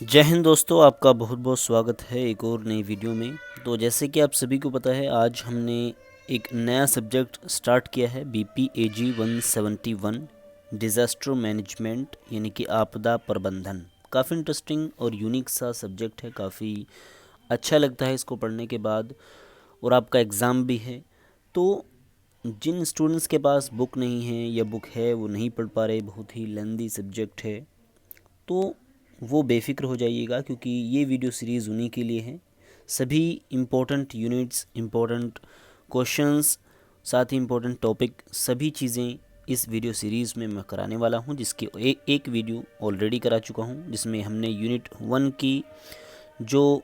जय हिंद दोस्तों, आपका बहुत बहुत स्वागत है एक और नई वीडियो में। तो जैसे कि आप सभी को पता है, आज हमने एक नया सब्जेक्ट स्टार्ट किया है BPAG 171 डिज़ास्टर मैनेजमेंट यानी कि आपदा प्रबंधन। काफ़ी इंटरेस्टिंग और यूनिक सा सब्जेक्ट है, काफ़ी अच्छा लगता है इसको पढ़ने के बाद। और आपका एग्ज़ाम भी है। तो जिन स्टूडेंट्स के पास बुक नहीं है या बुक है वो नहीं पढ़ पा रहे, बहुत ही लेंदी सब्जेक्ट है, तो वो बेफ़िक्र हो जाइएगा क्योंकि ये वीडियो सीरीज़ उन्हीं के लिए है। सभी इम्पोर्टेंट यूनिट्स, इम्पोर्टेंट क्वेश्चंस, साथ ही इम्पोर्टेंट टॉपिक, सभी चीज़ें इस वीडियो सीरीज़ में मैं कराने वाला हूँ, जिसकी एक वीडियो ऑलरेडी करा चुका हूँ, जिसमें हमने यूनिट 1 की जो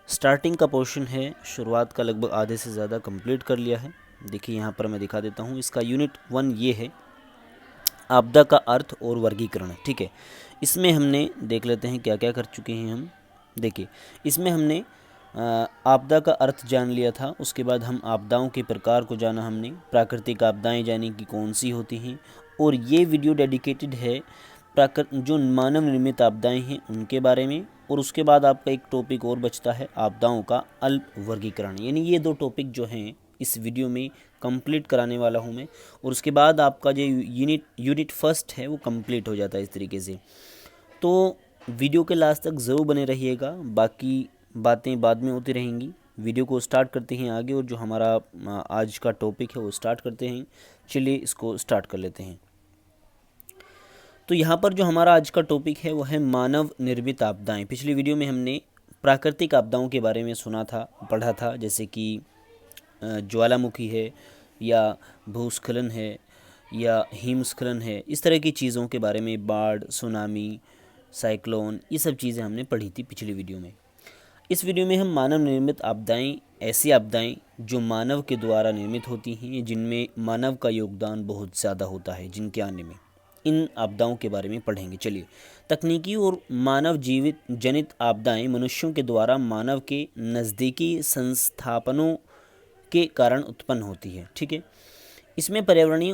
स्टार्टिंग का पोर्शन है, शुरुआत का लगभग आधे से ज़्यादा कंप्लीट कर लिया है। देखिए यहाँ पर मैं दिखा देता हूँ। इसका यूनिट 1 ये है, आपदा का अर्थ और वर्गीकरण। ठीक है, इसमें हमने देख लेते हैं क्या क्या कर चुके हैं हम। देखिए, इसमें हमने आपदा का अर्थ जान लिया था। उसके बाद हम आपदाओं के प्रकार को जाना हमने, प्राकृतिक आपदाएं जानी कि कौन सी होती हैं। और ये वीडियो डेडिकेटेड है जो मानव निर्मित आपदाएं हैं उनके बारे में। और उसके बाद आपका एक टॉपिक और बचता है, आपदाओं का अल्प वर्गीकरण। यानी ये दो टॉपिक जो हैं इस वीडियो में कंप्लीट कराने वाला हूँ मैं। और उसके बाद आपका जो यूनिट फर्स्ट है वो कंप्लीट हो जाता है इस तरीके से। तो वीडियो के लास्ट तक ज़रूर बने रहिएगा, बाकी बातें बाद में होती रहेंगी। वीडियो को स्टार्ट करते हैं आगे, और जो हमारा आज का टॉपिक है वो स्टार्ट करते हैं। चलिए इसको स्टार्ट कर लेते हैं। तो यहाँ पर जो हमारा आज का टॉपिक है वो है मानव निर्मित आपदाएं। पिछली वीडियो में हमने प्राकृतिक आपदाओं के बारे में सुना था, पढ़ा था, जैसे कि ज्वालामुखी है या भूस्खलन है या हिमस्खलन है, इस तरह की चीज़ों के बारे में, बाढ़, सुनामी, साइक्लोन, ये सब चीज़ें हमने पढ़ी थी पिछली वीडियो में। इस वीडियो में हम मानव निर्मित आपदाएं, ऐसी आपदाएं जो मानव के द्वारा निर्मित होती हैं, जिनमें मानव का योगदान बहुत ज़्यादा होता है जिनके आने में, इन आपदाओं के बारे में पढ़ेंगे। चलिए, तकनीकी और मानव जीवित जनित आपदाएं मनुष्यों के द्वारा मानव के नज़दीकी संस्थापनों के कारण उत्पन्न होती है। ठीक है, इसमें पर्यावरणीय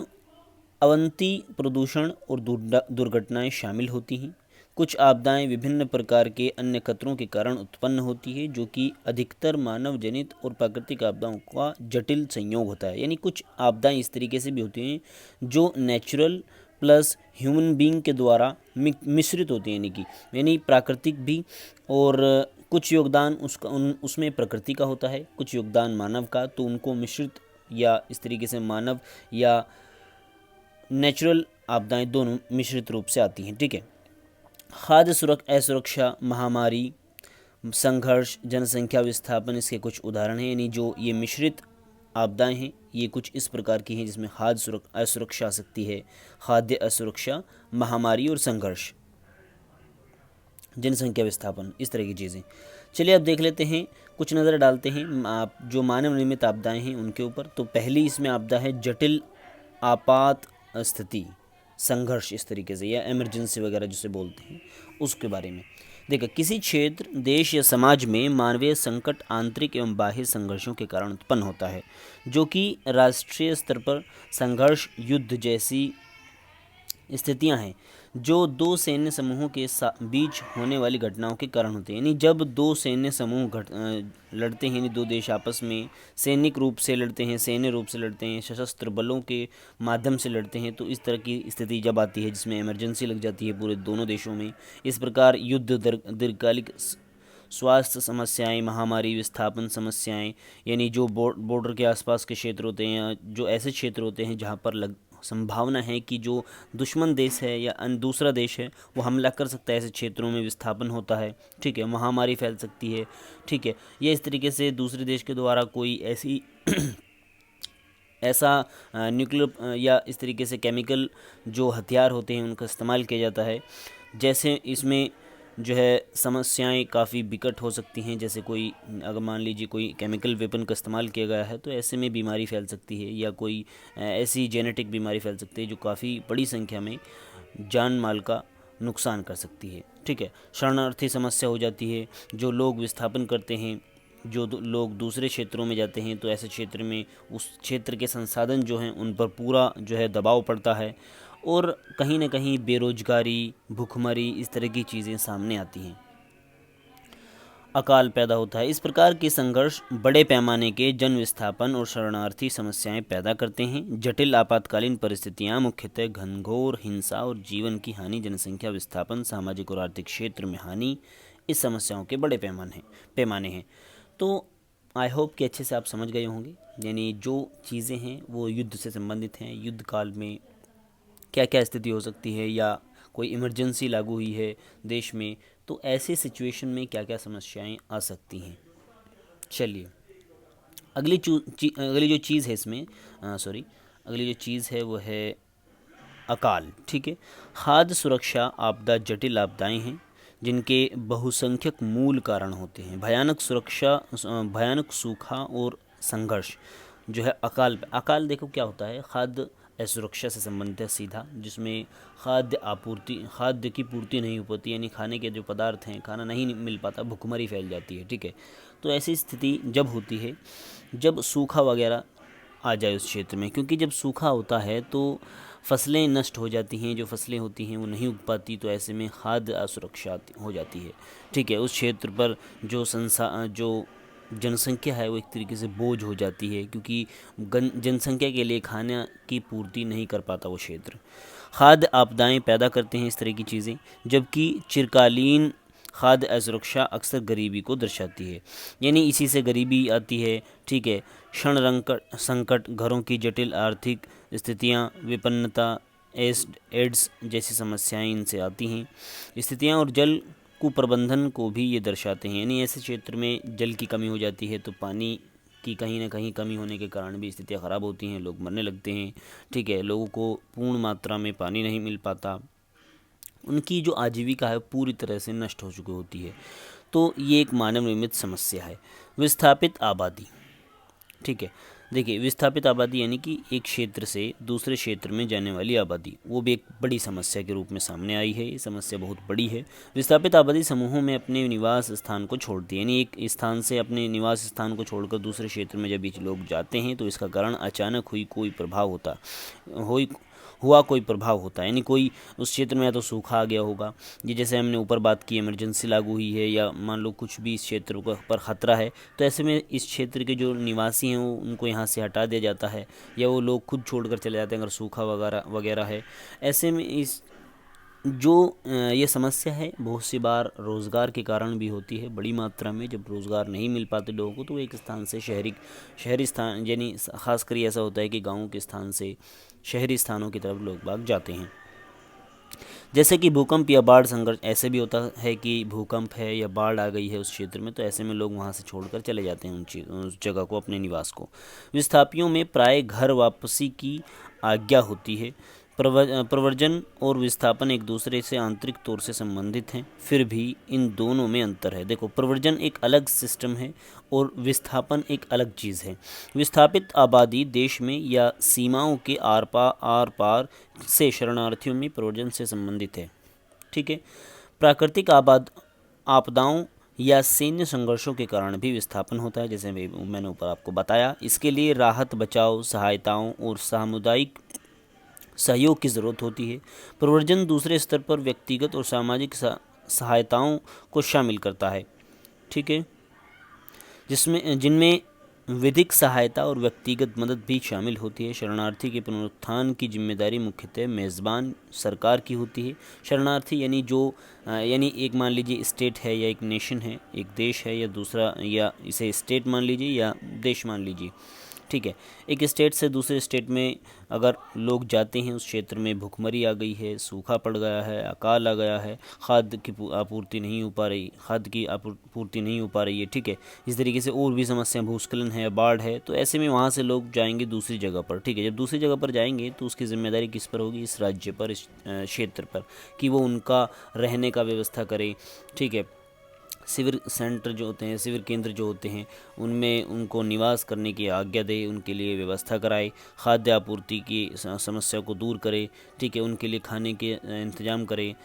अवनति, प्रदूषण और दुर्घटनाएं शामिल होती हैं। कुछ आपदाएं विभिन्न प्रकार के अन्य खतरों के कारण उत्पन्न होती है, जो कि अधिकतर मानव जनित और प्राकृतिक आपदाओं का जटिल संयोग होता है। यानी कुछ आपदाएं इस तरीके से भी होती हैं जो नेचुरल प्लस ह्यूमन बीइंग के द्वारा मिश्रित होती हैं, यानी प्राकृतिक भी, और कुछ योगदान उसमें प्रकृति का होता है, कुछ योगदान मानव का, तो उनको मिश्रित या इस तरीके से मानव या नेचुरल आपदाएं दोनों मिश्रित रूप से आती हैं। ठीक है, खाद्य असुरक्षा, महामारी, संघर्ष, जनसंख्या विस्थापन इसके कुछ उदाहरण हैं। यानी जो ये मिश्रित आपदाएं हैं ये कुछ इस प्रकार की हैं, जिसमें खाद्य असुरक्षा आ सकती है, खाद्य असुरक्षा, महामारी और संघर्ष, जनसंख्या विस्थापन, इस तरह की चीज़ें। चलिए अब देख लेते हैं, कुछ नज़र डालते हैं आप जो मानव निर्मित आपदाएं हैं उनके ऊपर। तो पहली इसमें आपदा है जटिल आपात स्थिति, संघर्ष इस तरीके से, या इमरजेंसी वगैरह जिसे बोलते हैं, उसके बारे में। देखिए, किसी क्षेत्र, देश या समाज में मानवीय संकट आंतरिक एवं बाह्य संघर्षों के कारण उत्पन्न होता है, जो कि राष्ट्रीय स्तर पर संघर्ष, युद्ध जैसी स्थितियां हैं जो दो सैन्य समूहों के बीच होने वाली घटनाओं के कारण होते हैं। यानी जब दो सैन्य समूह लड़ते हैं, यानी दो देश आपस में सैनिक रूप से लड़ते हैं, सैन्य रूप से लड़ते हैं, सशस्त्र बलों के माध्यम से लड़ते हैं, तो इस तरह की स्थिति जब आती है जिसमें इमरजेंसी लग जाती है पूरे दोनों देशों में, इस प्रकार युद्ध, दीर्घकालिक स्वास्थ्य समस्याएं, महामारी, विस्थापन समस्याएं, यानी जो बॉर्डर के आसपास के क्षेत्र होते हैं, जो ऐसे क्षेत्र होते हैं जहाँ पर संभावना है कि जो दुश्मन देश है या दूसरा देश है वो हमला कर सकता है, ऐसे क्षेत्रों में विस्थापन होता है। ठीक है, महामारी फैल सकती है। ठीक है, या इस तरीके से दूसरे देश के द्वारा कोई ऐसी ऐसा न्यूक्लियर या इस तरीके से केमिकल जो हथियार होते हैं उनका इस्तेमाल किया जाता है। जैसे इसमें जो है समस्याएं काफ़ी विकट हो सकती हैं, जैसे कोई अगर मान लीजिए कोई केमिकल वेपन का इस्तेमाल किया गया है तो ऐसे में बीमारी फैल सकती है, या कोई ऐसी जेनेटिक बीमारी फैल सकती है जो काफ़ी बड़ी संख्या में जान माल का नुकसान कर सकती है। ठीक है, शरणार्थी समस्या हो जाती है, जो लोग विस्थापन करते हैं, जो लोग दूसरे क्षेत्रों में जाते हैं, तो ऐसे क्षेत्र में उस क्षेत्र के संसाधन जो हैं उन पर पूरा जो है दबाव पड़ता है, और कहीं ना कहीं बेरोजगारी, भूखमरी, इस तरह की चीज़ें सामने आती हैं। अकाल पैदा होता है। इस प्रकार के संघर्ष बड़े पैमाने के जन विस्थापन और शरणार्थी समस्याएं पैदा करते हैं। जटिल आपातकालीन परिस्थितियां मुख्यतः घनघोर हिंसा और जीवन की हानि, जनसंख्या विस्थापन, सामाजिक और आर्थिक क्षेत्र में हानि, इस समस्याओं के बड़े पैमाने हैं। तो आई होप कि अच्छे से आप समझ गए होंगे। यानी जो चीज़ें हैं वो युद्ध से संबंधित हैं। युद्ध काल में क्या क्या स्थिति हो सकती है, या कोई इमरजेंसी लागू हुई है देश में, तो ऐसे सिचुएशन में क्या क्या समस्याएं आ सकती हैं। चलिए, अगली जो चीज़ है इसमें अगली जो चीज़ है वो है अकाल। ठीक है, खाद्य सुरक्षा आपदा जटिल आपदाएं हैं जिनके बहुसंख्यक मूल कारण होते हैं। भयानक सूखा और संघर्ष जो है अकाल देखो क्या होता है, खाद्य असुरक्षा से संबंधित है सीधा, जिसमें खाद्य की पूर्ति नहीं हो पाती, यानी खाने के जो पदार्थ हैं, खाना नहीं मिल पाता, भुखमरी फैल जाती है। ठीक है, तो ऐसी स्थिति जब होती है जब सूखा वगैरह आ जाए उस क्षेत्र में, क्योंकि जब सूखा होता है तो फसलें नष्ट हो जाती हैं, जो फसलें होती हैं वो नहीं उग पाती, तो ऐसे में खाद्य असुरक्षा हो जाती है। ठीक है, उस क्षेत्र पर जो जनसंख्या है वो एक तरीके से बोझ हो जाती है, क्योंकि जनसंख्या के लिए खाने की पूर्ति नहीं कर पाता वो क्षेत्र। खाद्य आपदाएं पैदा करते हैं इस तरह की चीज़ें, जबकि चिरकालीन खाद्य असुरक्षा अक्सर गरीबी को दर्शाती है, यानी इसी से गरीबी आती है। ठीक है, क्षण संकट, घरों की जटिल आर्थिक स्थितियाँ, विपन्नता, एड्स जैसी समस्याएं इनसे आती हैं। स्थितियाँ और जल कुप्रबंधन को भी ये दर्शाते हैं, यानी ऐसे क्षेत्र में जल की कमी हो जाती है, तो पानी की कहीं ना कहीं कमी होने के कारण भी स्थितियाँ ख़राब होती हैं, लोग मरने लगते हैं। ठीक है, लोगों को पूर्ण मात्रा में पानी नहीं मिल पाता, उनकी जो आजीविका है पूरी तरह से नष्ट हो चुकी होती है। तो ये एक मानव निर्मित समस्या है। विस्थापित आबादी। ठीक है, देखिए, विस्थापित आबादी यानी कि एक क्षेत्र से दूसरे क्षेत्र में जाने वाली आबादी, वो भी एक बड़ी समस्या के रूप में सामने आई है। ये समस्या बहुत बड़ी है। विस्थापित आबादी समूहों में अपने निवास स्थान को छोड़ती है, यानी एक स्थान से अपने निवास स्थान को छोड़कर दूसरे क्षेत्र में जब ये लोग जाते हैं तो इसका कारण अचानक हुआ कोई प्रभाव होता है, यानी कोई उस क्षेत्र में या तो सूखा आ गया होगा, ये जैसे हमने ऊपर बात की, इमरजेंसी लागू हुई है, या मान लो कुछ भी इस क्षेत्र पर ख़तरा है, तो ऐसे में इस क्षेत्र के जो निवासी हैं वो उनको यहाँ से हटा दिया जाता है, या वो लोग खुद छोड़कर चले जाते हैं अगर सूखा वगैरह है। ऐसे में ये समस्या है बहुत सी बार रोज़गार के कारण भी होती है बड़ी मात्रा में। जब रोज़गार नहीं मिल पाते लोगों को तो एक स्थान से शहरी स्थान, यानी ख़ासकर ऐसा होता है कि गाँव के स्थान से शहरी स्थानों की तरफ लोग बाग जाते हैं। जैसे कि भूकंप या बाढ़ संघर्ष, ऐसे भी होता है कि भूकंप है या बाढ़ आ गई है उस क्षेत्र में, तो ऐसे में लोग वहाँ से छोड़कर चले जाते हैं उस जगह को, अपने निवास को। विस्थापियों में प्राय घर वापसी की आज्ञा होती है। प्रव्रजन और विस्थापन एक दूसरे से आंतरिक तौर से संबंधित हैं, फिर भी इन दोनों में अंतर है। देखो, प्रव्रजन एक अलग सिस्टम है और विस्थापन एक अलग चीज़ है। विस्थापित आबादी देश में या सीमाओं के आर पार से शरणार्थियों में प्रव्रजन से संबंधित है। ठीक है, प्राकृतिक आपदाओं या सैन्य संघर्षों के कारण भी विस्थापन होता है, जैसे मैंने ऊपर आपको बताया। इसके लिए राहत, बचाव, सहायताओं और सामुदायिक सहयोग की ज़रूरत होती है। प्रव्रजन दूसरे स्तर पर व्यक्तिगत और सामाजिक सहायताओं को शामिल करता है। ठीक है, जिनमें विधिक सहायता और व्यक्तिगत मदद भी शामिल होती है। शरणार्थी के पुनरुत्थान की जिम्मेदारी मुख्यतः मेज़बान सरकार की होती है। शरणार्थी यानी एक मान लीजिए स्टेट है या एक नेशन है, एक देश है या दूसरा, या इसे स्टेट मान लीजिए या देश मान लीजिए। ठीक है, एक स्टेट से दूसरे स्टेट में अगर लोग जाते हैं, उस क्षेत्र में भुखमरी आ गई है, सूखा पड़ गया है, अकाल आ गया है, खाद्य की आपूर्ति नहीं हो पा रही है। ठीक है, इस तरीके से और भी समस्या, भूस्खलन है, बाढ़ है, तो ऐसे में वहाँ से लोग जाएंगे दूसरी जगह पर। ठीक है, जब दूसरी जगह पर जाएंगे तो उसकी जिम्मेदारी किस पर होगी? इस राज्य पर, इस क्षेत्र पर, कि वो उनका रहने का व्यवस्था करे। ठीक है, शिविर केंद्र जो होते हैं उनमें उनको निवास करने की आज्ञा दे, उनके लिए व्यवस्था कराए, खाद्य आपूर्ति की समस्या को दूर करे। ठीक है, उनके लिए खाने के इंतजाम करे,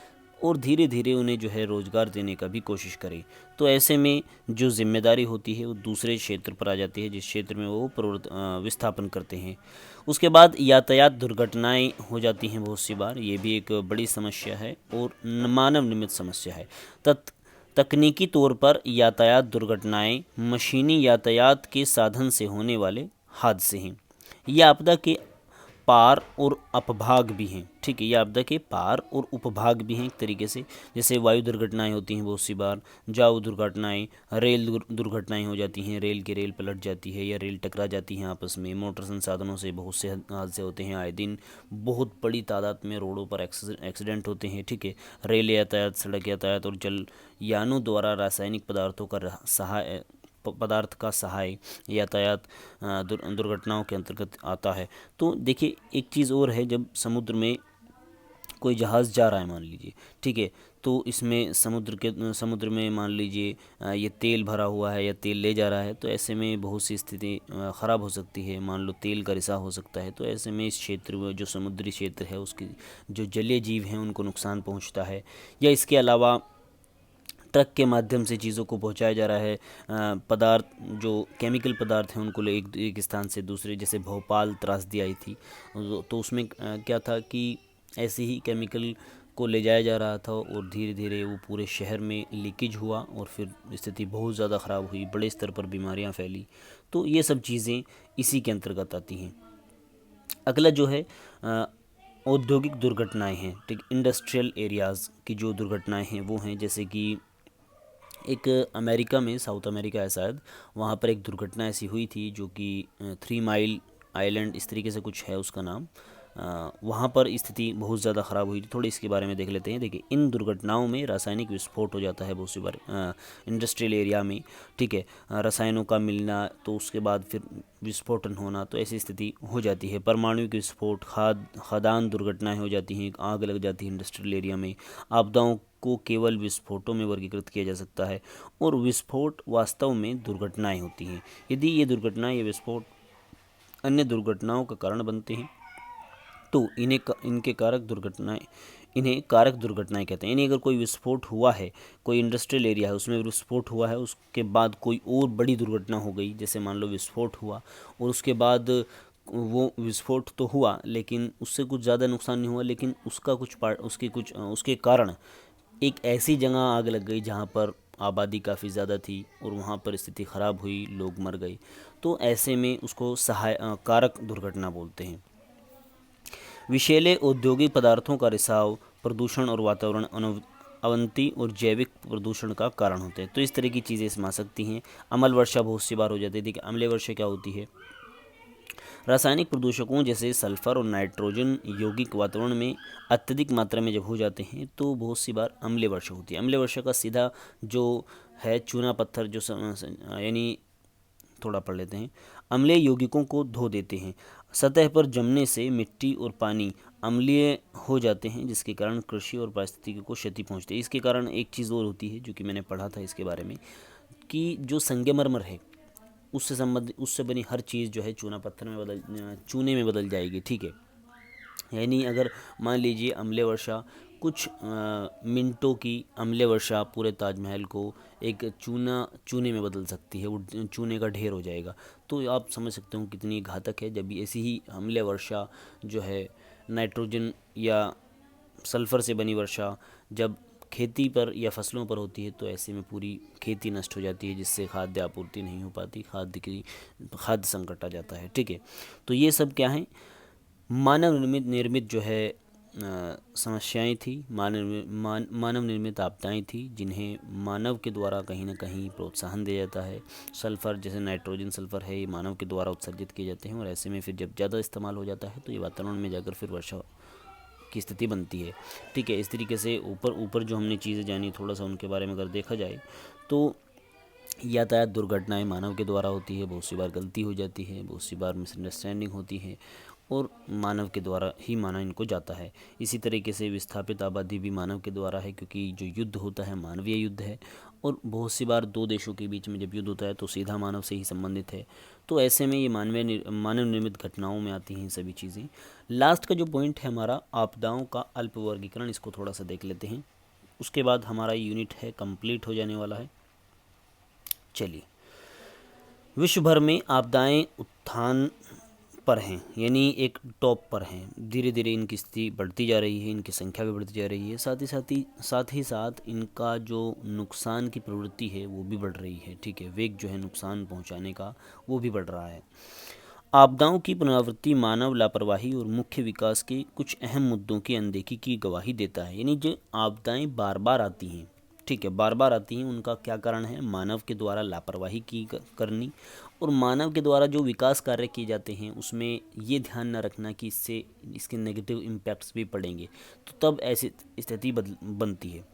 और धीरे धीरे उन्हें जो है रोज़गार देने का भी कोशिश करें। तो ऐसे में जो जिम्मेदारी होती है वो दूसरे क्षेत्र पर आ जाती है जिस क्षेत्र में वो विस्थापन करते हैं। उसके बाद यातायात दुर्घटनाएं हो जाती हैं बहुत सी बार, ये भी एक बड़ी समस्या है और मानव निर्मित समस्या है। तकनीकी तौर पर यातायात दुर्घटनाएं मशीनी यातायात के साधन से होने वाले हादसे हैं। यह आपदा के पार और अपभाग भी हैं। ठीक है, ये आपदा के पार और उपभाग भी हैं एक तरीके से। जैसे वायु दुर्घटनाएं होती हैं बहुत सी बार, जहाज़ दुर्घटनाएं, रेल दुर्घटनाएं हो जाती हैं, रेल की रेल पलट जाती है या रेल टकरा जाती हैं आपस में। मोटर संसाधनों से बहुत से हादसे होते हैं आए दिन, बहुत बड़ी तादाद में रोडों पर एक्सीडेंट होते हैं। ठीक है, रेल यातायात, सड़क यातायात और जल यानों द्वारा रासायनिक पदार्थ का सहाय यातायात दुर्घटनाओं के अंतर्गत आता है। तो देखिए एक चीज़ और है, जब समुद्र में कोई जहाज़ जा रहा है मान लीजिए, ठीक है, तो इसमें समुद्र में मान लीजिए ये तेल भरा हुआ है या तेल ले जा रहा है, तो ऐसे में बहुत सी स्थिति ख़राब हो सकती है। मान लो तेल का रिसाव हो सकता है, तो ऐसे में इस क्षेत्र में जो समुद्री क्षेत्र है उसकी जो जलीय जीव हैं उनको नुकसान पहुंचता है। या इसके अलावा ट्रक के माध्यम से चीज़ों को पहुंचाया जा रहा है, पदार्थ जो केमिकल पदार्थ हैं उनको एक स्थान से दूसरे, जैसे भोपाल त्रासदी आई थी तो उसमें क्या था कि ऐसे ही केमिकल को ले जाया जा रहा था और धीरे धीरे वो पूरे शहर में लीकेज हुआ और फिर स्थिति बहुत ज़्यादा ख़राब हुई, बड़े स्तर पर बीमारियां फैली। तो ये सब चीज़ें इसी के अंतर्गत आती हैं। अगला जो है औद्योगिक दुर्घटनाएं हैं। ठीक, इंडस्ट्रियल एरियाज़ की जो दुर्घटनाएं हैं वो हैं, जैसे कि एक अमेरिका में, साउथ अमेरिका है शायद, वहाँ पर एक दुर्घटना ऐसी हुई थी जो कि 3 माइल आइलैंड इस तरीके से कुछ है उसका नाम। वहाँ पर स्थिति बहुत ज़्यादा ख़राब हुई थी। थोड़ी इसके बारे में देख लेते हैं। देखिए इन दुर्घटनाओं में रासायनिक विस्फोट हो जाता है बहुत सी बार इंडस्ट्रियल एरिया में। ठीक है, रसायनों का मिलना, तो उसके बाद फिर विस्फोटन होना, तो ऐसी स्थिति हो जाती है। परमाणु विस्फोट, खदान दुर्घटनाएं हो जाती हैं, आग लग जाती है इंडस्ट्रियल एरिया में। आपदाओं को केवल विस्फोटों में वर्गीकृत किया जा सकता है और विस्फोट वास्तव में दुर्घटनाएं होती हैं। यदि ये दुर्घटनाएं या विस्फोट अन्य दुर्घटनाओं का कारण बनते हैं तो इन्हें कारक दुर्घटनाएं कहते हैं। यानी अगर कोई विस्फोट हुआ है, कोई इंडस्ट्रियल एरिया है उसमें विस्फोट हुआ है, उसके बाद कोई और बड़ी दुर्घटना हो गई, जैसे मान लो विस्फोट हुआ और उसके बाद वो विस्फोट तो हुआ लेकिन उससे कुछ ज़्यादा नुकसान नहीं हुआ, लेकिन उसके कारण एक ऐसी जगह आग लग गई जहाँ पर आबादी काफ़ी ज़्यादा थी और वहाँ पर स्थिति ख़राब हुई, लोग मर गए, तो ऐसे में उसको कारक दुर्घटना बोलते हैं। विषैले औद्योगिक पदार्थों का रिसाव प्रदूषण और वातावरण अवनति और जैविक प्रदूषण का कारण होते हैं। तो इस तरह की चीज़ें इसमें आ सकती हैं। अम्ल वर्षा बहुत सी बार हो जाती है। देखिए अम्लीय वर्षा क्या होती है, रासायनिक प्रदूषकों जैसे सल्फर और नाइट्रोजन यौगिक वातावरण में अत्यधिक मात्रा में जब हो जाते हैं तो बहुत सी बार अम्लीय वर्षा होती है। अम्लीय वर्षा का सीधा जो है चूना पत्थर जो यानी थोड़ा पढ़ लेते हैं। अम्लीय यौगिकों को धो देते हैं, सतह पर जमने से मिट्टी और पानी अम्लीय हो जाते हैं जिसके कारण कृषि और पारिस्थितिकी को क्षति पहुंचती है। इसके कारण एक चीज़ और होती है जो कि मैंने पढ़ा था इसके बारे में, कि जो संगमरमर है उससे बनी हर चीज़ जो है चूने में बदल जाएगी। ठीक है, यानी अगर मान लीजिए अम्लीय वर्षा कुछ मिनटों की अम्लीय वर्षा पूरे ताजमहल को एक चूने में बदल सकती है, वो चूने का ढेर हो जाएगा। तो आप समझ सकते हो कितनी घातक है जब ऐसी ही अम्लीय वर्षा जो है नाइट्रोजन या सल्फ़र से बनी वर्षा जब खेती पर या फसलों पर होती है तो ऐसे में पूरी खेती नष्ट हो जाती है, जिससे खाद्य आपूर्ति नहीं हो पाती, खाद्य संकट आ जाता है। ठीक है, तो ये सब क्या है, मानव निर्मित जो है समस्याएं थी, मानव निर्मित आपदाएं थी जिन्हें मानव के द्वारा कहीं ना कहीं प्रोत्साहन दिया जाता है। सल्फ़र जैसे नाइट्रोजन सल्फ़र है, ये मानव के द्वारा उत्सर्जित किए जाते हैं और ऐसे में फिर जब ज़्यादा इस्तेमाल हो जाता है तो ये वातावरण में जाकर फिर वर्षा की स्थिति बनती है। ठीक है, इस तरीके से ऊपर जो हमने चीज़ें जानी, थोड़ा सा उनके बारे में अगर देखा जाए तो यातायात दुर्घटनाएं मानव के द्वारा होती है, बहुत सी बार गलती हो जाती है, बहुत सी बार मिसअंडरस्टैंडिंग होती है और मानव के द्वारा ही माना इनको जाता है। इसी तरीके से विस्थापित आबादी भी मानव के द्वारा है, क्योंकि जो युद्ध होता है मानवीय युद्ध है और बहुत सी बार दो देशों के बीच में जब युद्ध होता है तो सीधा मानव से ही संबंधित है। तो ऐसे में ये मानव निर्मित घटनाओं में आती हैं सभी चीज़ें। लास्ट का जो पॉइंट है हमारा आपदाओं का अल्प वर्गीकरण, इसको थोड़ा सा देख लेते हैं। उसके बाद हमारा यूनिट है कंप्लीट हो जाने वाला है। चलिए, विश्व भर में आपदाएं उत्थान पर हैं, यानी एक टॉप पर हैं। धीरे धीरे इनकी स्थिति बढ़ती जा रही है, इनकी संख्या भी बढ़ती जा रही है, साथ ही साथ इनका जो नुकसान की प्रवृत्ति है वो भी बढ़ रही है। ठीक है, वेग जो है नुकसान पहुंचाने का वो भी बढ़ रहा है। आपदाओं की पुनरावृत्ति मानव लापरवाही और मुख्य विकास के कुछ अहम मुद्दों की अनदेखी की गवाही देता है। यानी जो आपदाएं बार बार आती हैं, ठीक है, बार बार आती हैं, उनका क्या कारण है? मानव के द्वारा लापरवाही की करनी, और मानव के द्वारा जो विकास कार्य किए जाते हैं उसमें ये ध्यान न रखना कि इससे इसके नेगेटिव इम्पैक्ट्स भी पड़ेंगे, तो तब ऐसी स्थिति बनती है।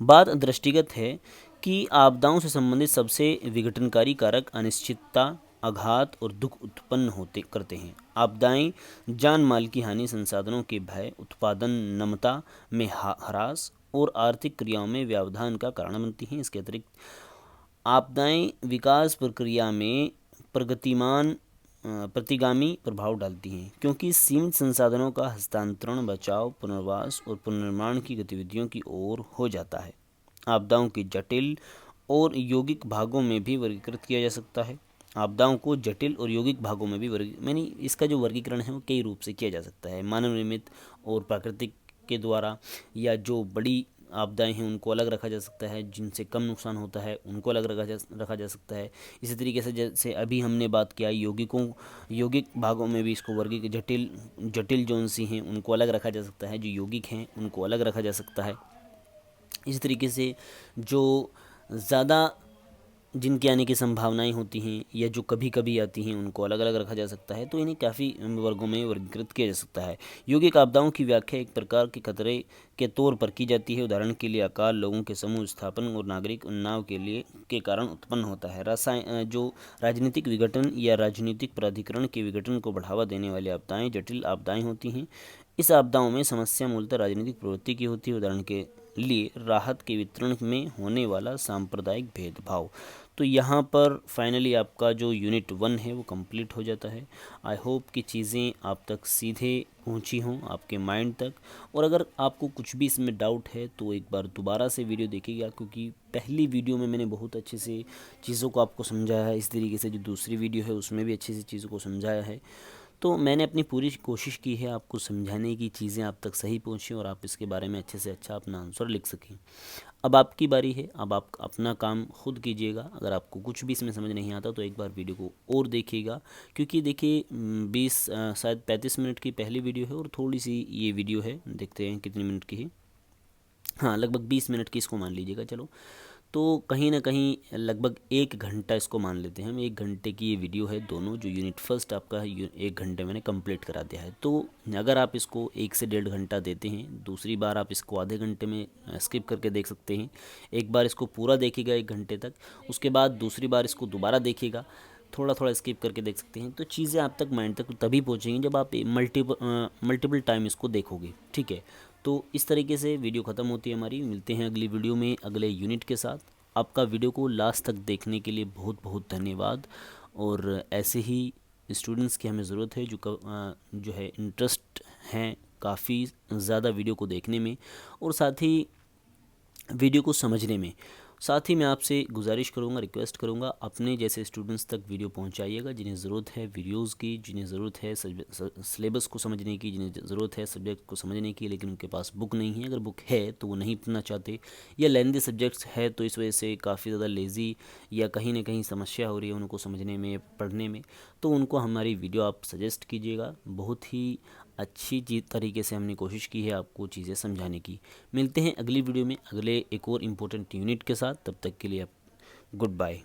बात दृष्टिगत है कि आपदाओं से संबंधित सबसे विघटनकारी कारक अनिश्चितता, आघात और दुख उत्पन्न करते हैं। आपदाएं जान माल की हानि, संसाधनों के भय, उत्पादन नमता में ह्रास और आर्थिक क्रियाओं में व्यवधान का कारण बनती हैं। इसके अतिरिक्त आपदाएं विकास प्रक्रिया में प्रतिगामी प्रभाव डालती हैं, क्योंकि सीमित संसाधनों का हस्तांतरण बचाव, पुनर्वास और पुनर्निर्माण की गतिविधियों की ओर हो जाता है। आपदाओं के जटिल और यौगिक भागों में भी वर्गीकृत किया जा सकता है। आपदाओं को जटिल और यौगिक भागों में भी मैंने इसका जो वर्गीकरण है वो कई रूप से किया जा सकता है। मानव निर्मित और प्राकृतिक के द्वारा, या जो बड़ी आपदाएं हैं उनको अलग रखा जा सकता है, जिनसे कम नुकसान होता है उनको अलग रखा जा सकता है। इसी तरीके से जैसे अभी हमने बात किया यौगिक भागों में भी इसको जटिल जौन सी हैं उनको अलग रखा जा सकता है, जो यौगिक हैं उनको अलग रखा जा सकता है। इसी तरीके से जो ज़्यादा जिनके आने की संभावनाएं होती हैं या जो कभी कभी आती हैं उनको अलग अलग रखा जा सकता है। तो इन्हें काफ़ी वर्गों में वर्गीकृत किया जा सकता है। यौगिक आपदाओं की व्याख्या एक प्रकार के खतरे के तौर पर की जाती है। उदाहरण के लिए अकाल, लोगों के समूह स्थापन और नागरिक उन्नाव के कारण उत्पन्न होता है। जो राजनीतिक विघटन या राजनीतिक प्राधिकरण के विघटन को बढ़ावा देने वाली आपदाएं जटिल आपदाएं होती हैं। इस आपदाओं में समस्या मूलतः राजनीतिक प्रवृत्ति की होती है। उदाहरण के लिए राहत के वितरण में होने वाला सांप्रदायिक भेदभाव। तो यहाँ पर फाइनली आपका जो यूनिट 1 है वो कंप्लीट हो जाता है। आई होप कि चीज़ें आप तक सीधे पहुँची हों, आपके माइंड तक। और अगर आपको कुछ भी इसमें डाउट है तो एक बार दोबारा से वीडियो देखिएगा, क्योंकि पहली वीडियो में मैंने बहुत अच्छे से चीज़ों को आपको समझाया है। इस तरीके से जो दूसरी वीडियो है उसमें भी अच्छे से चीज़ों को समझाया है। तो मैंने अपनी पूरी कोशिश की है आपको समझाने की, चीज़ें आप तक सही पहुँची और आप इसके बारे में अच्छे से अच्छा अपना आंसर लिख सकें। अब आपकी बारी है, अब आप अपना काम खुद कीजिएगा। अगर आपको कुछ भी इसमें समझ नहीं आता तो एक बार वीडियो को और देखिएगा, क्योंकि देखिए 20 शायद 35 मिनट की पहली वीडियो है और थोड़ी सी ये वीडियो है, देखते हैं कितने मिनट की है। हाँ, लगभग 20 मिनट की इसको मान लीजिएगा। चलो, तो कहीं ना कहीं लगभग 1 घंटा इसको मान लेते हैं हम। 1 घंटे की ये वीडियो है दोनों, जो यूनिट फर्स्ट आपका 1 घंटे मैंने कंप्लीट करा दिया है। तो अगर आप इसको 1 से 1.5 घंटा देते हैं, दूसरी बार आप इसको आधे घंटे में स्किप करके देख सकते हैं। एक बार इसको पूरा देखिएगा 1 घंटे तक, उसके बाद दूसरी बार इसको दोबारा देखिएगा, थोड़ा थोड़ा स्किप करके देख सकते हैं। तो चीज़ें आप तक माइंड तक तभी पहुँचेंगी जब आप मल्टीपल टाइम इसको देखोगे। ठीक है, तो इस तरीके से वीडियो ख़त्म होती है हमारी। मिलते हैं अगली वीडियो में अगले यूनिट के साथ। आपका वीडियो को लास्ट तक देखने के लिए बहुत बहुत धन्यवाद। और ऐसे ही स्टूडेंट्स की हमें ज़रूरत है जो है इंटरेस्ट हैं काफ़ी ज़्यादा वीडियो को देखने में और साथ ही वीडियो को समझने में। साथ ही मैं आपसे गुजारिश करूंगा, रिक्वेस्ट करूंगा, अपने जैसे स्टूडेंट्स तक वीडियो पहुंचाइएगा जिन्हें ज़रूरत है वीडियोस की, जिन्हें ज़रूरत है सिलेबस को समझने की, जिन्हें ज़रूरत है सब्जेक्ट को समझने की, लेकिन उनके पास बुक नहीं है। अगर बुक है तो वो नहीं पढ़ना चाहते, या लेंदी सब्जेक्ट्स है तो इस वजह से काफ़ी ज़्यादा लेज़ी या कहीं ना कहीं समस्या हो रही है उनको समझने में, पढ़ने में, तो उनको हमारी वीडियो आप सजेस्ट कीजिएगा। बहुत ही अच्छी तरीके से हमने कोशिश की है आपको चीज़ें समझाने की। मिलते हैं अगली वीडियो में अगले एक और इम्पोर्टेंट यूनिट के साथ। तब तक के लिए गुड बाय।